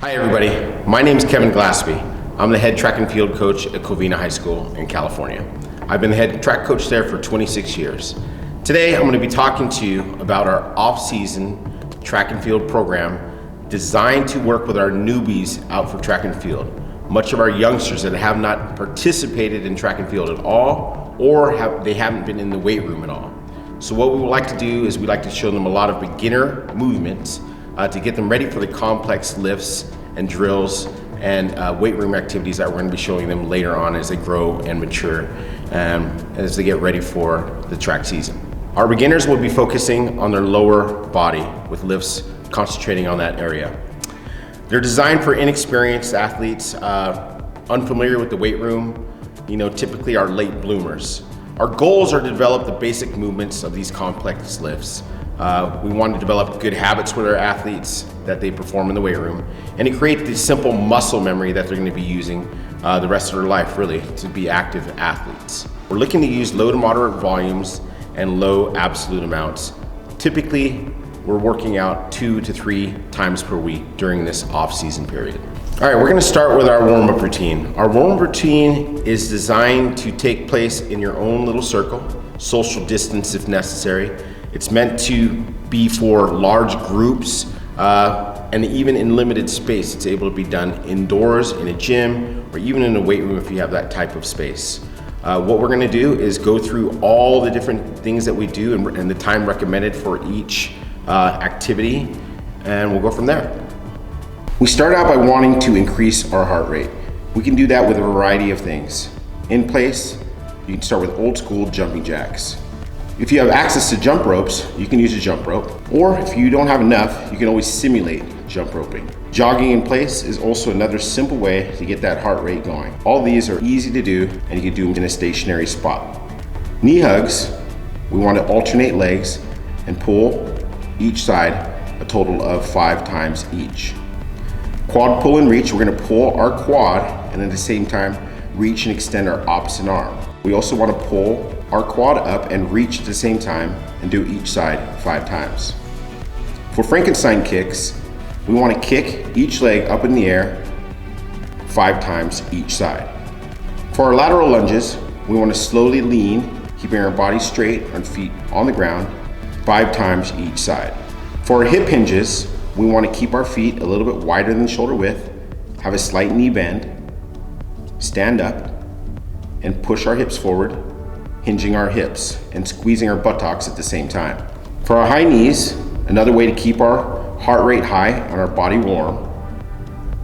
Hi everybody, my name is Kevin Glaspy. I'm the head track and field coach at Covina High School in California. I've been the head track coach there for 26 years. Today I'm going to be talking to you about our off-season track and field program designed to work with our newbies out for track and field. Much of our youngsters that have not participated in track and field at all, or they haven't been in the weight room at all. So what we would like to do is we like to show them a lot of beginner movements to get them ready for the complex lifts and drills and weight room activities that we're going to be showing them later on as they grow and mature, as they get ready for the track season. Our beginners will be focusing on their lower body with lifts concentrating on that area. They're designed for inexperienced athletes, unfamiliar with the weight room, typically our late bloomers. Our goals are to develop the basic movements of these complex lifts. We want to develop good habits with our athletes that they perform in the weight room, and to create the simple muscle memory that they're going to be using the rest of their life, really, to be active athletes. We're looking to use low to moderate volumes and low absolute amounts. Typically, we're working out 2 to 3 times per week during this off-season period. All right, we're going to start with our warm-up routine. Our warm-up routine is designed to take place in your own little circle, social distance if necessary. It's meant to be for large groups, and even in limited space. It's able to be done indoors, in a gym, or even in a weight room if you have that type of space. What we're gonna do is go through all the different things that we do and the time recommended for each activity, and we'll go from there. We start out by wanting to increase our heart rate. We can do that with a variety of things. In place, you can start with old school jumping jacks. If you have access to jump ropes, you can use a jump rope. Or if you don't have enough, you can always simulate jump roping. Jogging in place is also another simple way to get that heart rate going. All these are easy to do, and you can do them in a stationary spot. Knee hugs, we want to alternate legs and pull each side a total of 5 times each. Quad pull and reach, we're going to pull our quad and at the same time reach and extend our opposite arm. We also want to pull our quad up and reach at the same time and do each side 5 times. For Frankenstein kicks, we want to kick each leg up in the air 5 times each side. For our lateral lunges, we want to slowly lean, keeping our body straight and feet on the ground 5 times each side. For our hip hinges, we want to keep our feet a little bit wider than shoulder width, have a slight knee bend, stand up, and push our hips forward, hinging our hips and squeezing our buttocks at the same time. For our high knees, another way to keep our heart rate high and our body warm,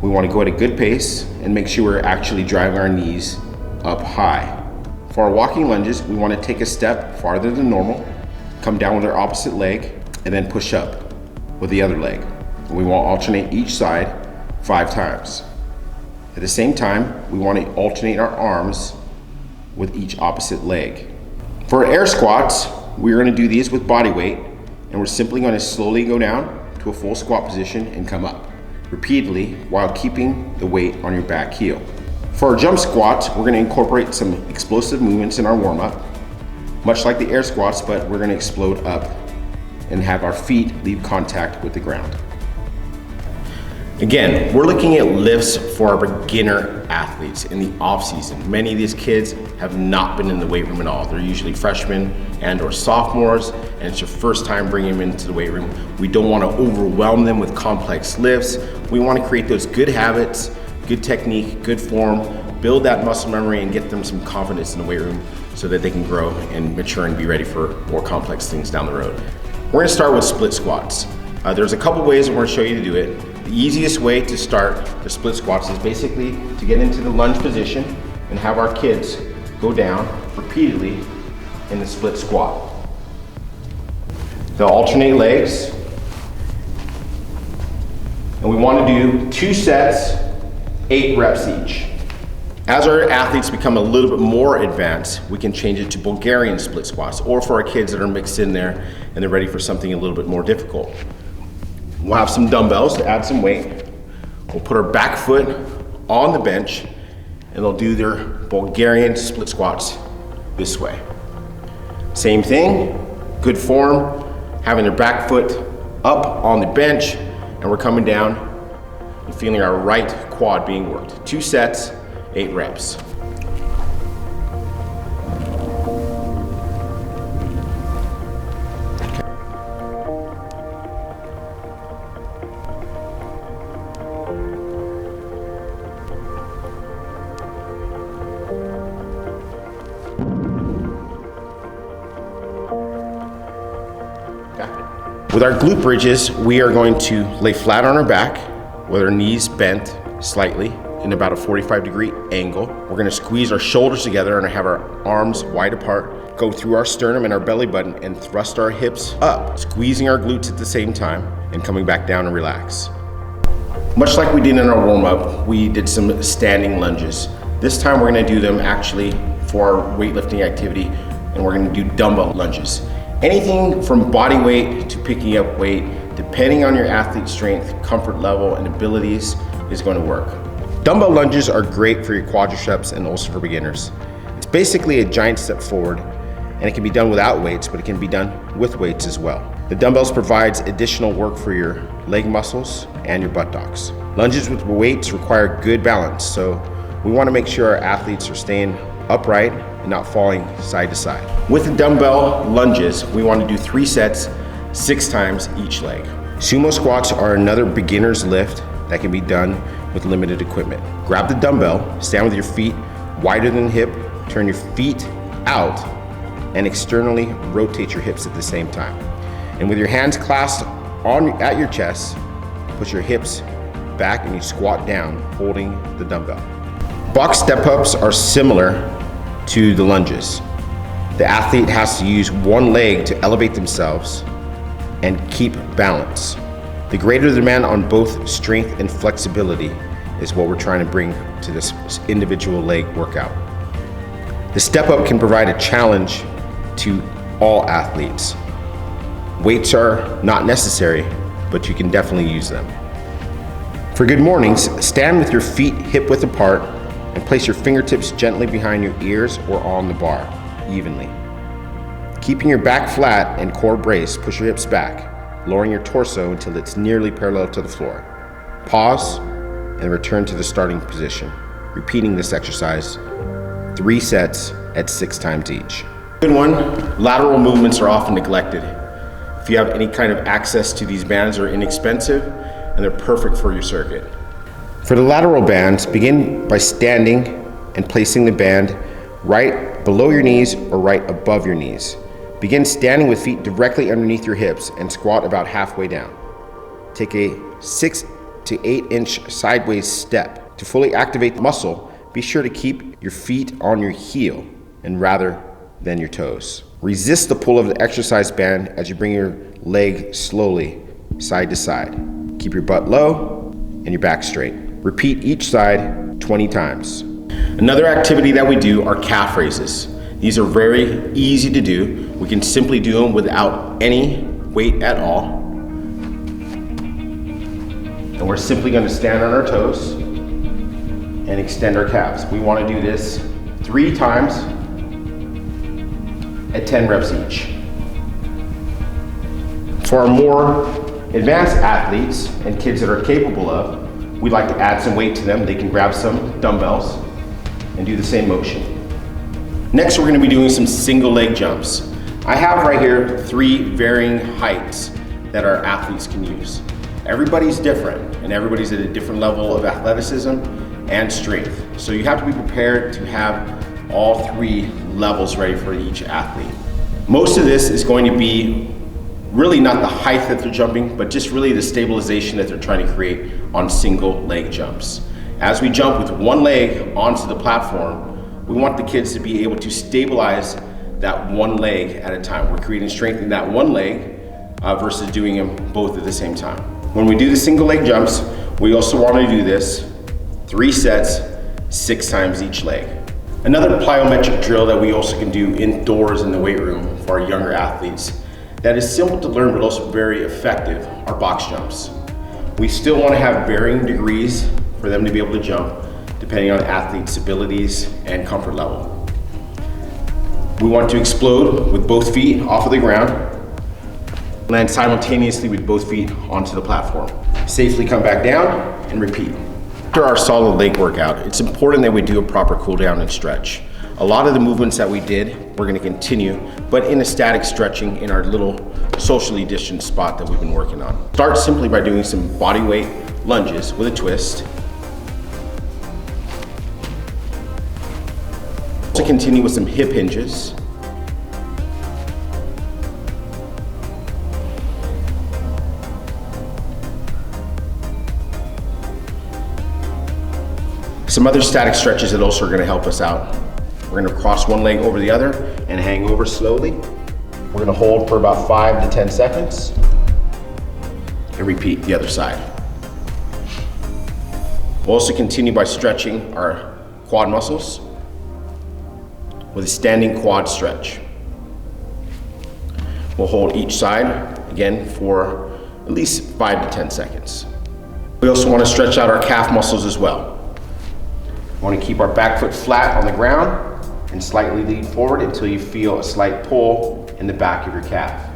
we want to go at a good pace and make sure we're actually driving our knees up high. For our walking lunges, we want to take a step farther than normal, come down with our opposite leg, and then push up with the other leg. We want to alternate each side 5 times. At the same time, we want to alternate our arms with each opposite leg. For our air squats, we're going to do these with body weight, and we're simply going to slowly go down to a full squat position and come up repeatedly while keeping the weight on your back heel. For our jump squats, we're going to incorporate some explosive movements in our warm-up, much like the air squats, but we're going to explode up and have our feet leave contact with the ground. Again, we're looking at lifts for our beginner athletes in the off season. Many of these kids have not been in the weight room at all. They're usually freshmen and or sophomores, and it's your first time bringing them into the weight room. We don't want to overwhelm them with complex lifts. We want to create those good habits, good technique, good form, build that muscle memory and get them some confidence in the weight room so that they can grow and mature and be ready for more complex things down the road. We're going to start with split squats. There's a couple ways we're going to show you to do it. The easiest way to start the split squats is basically to get into the lunge position and have our kids go down repeatedly in the split squat. They'll alternate legs, and we want to do 2 sets, 8 reps each. As our athletes become a little bit more advanced, we can change it to Bulgarian split squats, or for our kids that are mixed in there and they're ready for something a little bit more difficult. We'll have some dumbbells to add some weight. We'll put our back foot on the bench and they'll do their Bulgarian split squats this way. Same thing, good form, having their back foot up on the bench, and we're coming down and feeling our right quad being worked. 2 sets, 8 reps. With our glute bridges, we are going to lay flat on our back with our knees bent slightly in about a 45-degree angle. We're gonna squeeze our shoulders together and have our arms wide apart, go through our sternum and our belly button and thrust our hips up, squeezing our glutes at the same time and coming back down and relax. Much like we did in our warm-up, we did some standing lunges. This time we're gonna do them actually for our weightlifting activity, and we're gonna do dumbbell lunges. Anything from body weight to picking up weight, depending on your athlete's strength, comfort level, and abilities, is going to work. Dumbbell lunges are great for your quadriceps and also for beginners. It's basically a giant step forward, and it can be done without weights, but it can be done with weights as well. The dumbbells provides additional work for your leg muscles and your buttocks. Lunges with weights require good balance, so we want to make sure our athletes are staying upright and not falling side to side. With the dumbbell lunges, we want to do 3 sets, 6 times each leg. Sumo squats are another beginner's lift that can be done with limited equipment. Grab the dumbbell, stand with your feet wider than the hip, turn your feet out, and externally rotate your hips at the same time. And with your hands clasped at your chest, push your hips back and you squat down, holding the dumbbell. Box step-ups are similar to the lunges. The athlete has to use one leg to elevate themselves and keep balance. The greater the demand on both strength and flexibility is what we're trying to bring to this individual leg workout. The step-up can provide a challenge to all athletes. Weights are not necessary, but you can definitely use them. For good mornings, stand with your feet hip-width apart and place your fingertips gently behind your ears or on the bar, evenly. Keeping your back flat and core braced, push your hips back, lowering your torso until it's nearly parallel to the floor. Pause and return to the starting position, repeating this exercise 3 sets at 6 times each. Good one, lateral movements are often neglected. If you have any kind of access to these bands, they're inexpensive and they're perfect for your circuit. For the lateral bands, begin by standing and placing the band right below your knees or right above your knees. Begin standing with feet directly underneath your hips and squat about halfway down. Take a 6 to 8 inch sideways step. To fully activate the muscle, be sure to keep your feet on your heel and rather than your toes. Resist the pull of the exercise band as you bring your leg slowly side to side. Keep your butt low and your back straight. Repeat each side 20 times. Another activity that we do are calf raises. These are very easy to do. We can simply do them without any weight at all. And we're simply going to stand on our toes and extend our calves. We want to do this 3 times at 10 reps each. For our more advanced athletes and kids that are capable of, we'd like to add some weight to them. They can grab some dumbbells and do the same motion. Next, we're going to be doing some single leg jumps. I have right here 3 varying heights that our athletes can use. Everybody's different and everybody's at a different level of athleticism and strength. So you have to be prepared to have all 3 levels ready for each athlete. Most of this is going to be really not the height that they're jumping, but just really the stabilization that they're trying to create on single leg jumps. As we jump with one leg onto the platform, we want the kids to be able to stabilize that one leg at a time. We're creating strength in that one leg versus doing them both at the same time. When we do the single leg jumps, we also want to do this 3 sets, 6 times each leg. Another plyometric drill that we also can do indoors in the weight room for our younger athletes that is simple to learn but also very effective are box jumps. We still want to have varying degrees for them to be able to jump depending on the athlete's abilities and comfort level. We want to explode with both feet off of the ground, land simultaneously with both feet onto the platform. Safely come back down and repeat. After our solid leg workout, it's important that we do a proper cool down and stretch. A lot of the movements that we did, we're gonna continue, but in a static stretching in our little socially distanced spot that we've been working on. Start simply by doing some body weight lunges with a twist. To continue with some hip hinges. Some other static stretches that also are going to help us out. We're going to cross one leg over the other and hang over slowly. We're going to hold for about 5 to 10 seconds and repeat the other side. We'll also continue by stretching our quad muscles with a standing quad stretch. We'll hold each side again for at least 5 to 10 seconds. We also want to stretch out our calf muscles as well. We want to keep our back foot flat on the ground and slightly lean forward until you feel a slight pull in the back of your calf.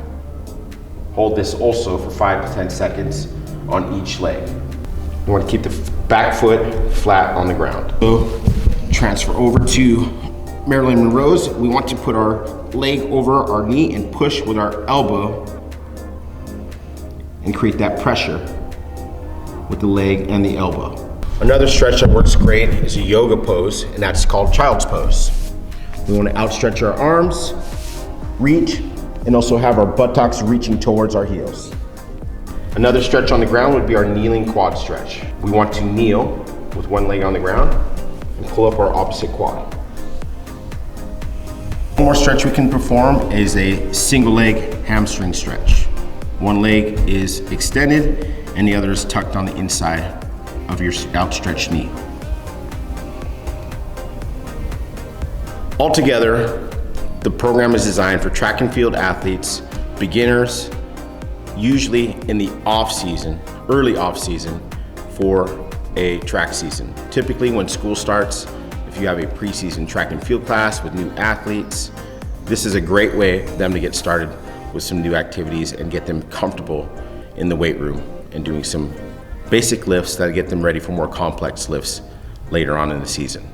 Hold this also for 5 to 10 seconds on each leg. We want to keep the back foot flat on the ground. So transfer over to Marilyn Monroe's. We want to put our leg over our knee and push with our elbow and create that pressure with the leg and the elbow. Another stretch that works great is a yoga pose, and that's called child's pose. We want to outstretch our arms, reach, and also have our buttocks reaching towards our heels. Another stretch on the ground would be our kneeling quad stretch. We want to kneel with one leg on the ground and pull up our opposite quad. One more stretch we can perform is a single leg hamstring stretch. One leg is extended and the other is tucked on the inside of your outstretched knee. Altogether, the program is designed for track and field athletes, beginners, usually in the off-season, early off-season for a track season. Typically when school starts, if you have a preseason track and field class with new athletes, this is a great way for them to get started with some new activities and get them comfortable in the weight room and doing some basic lifts that get them ready for more complex lifts later on in the season.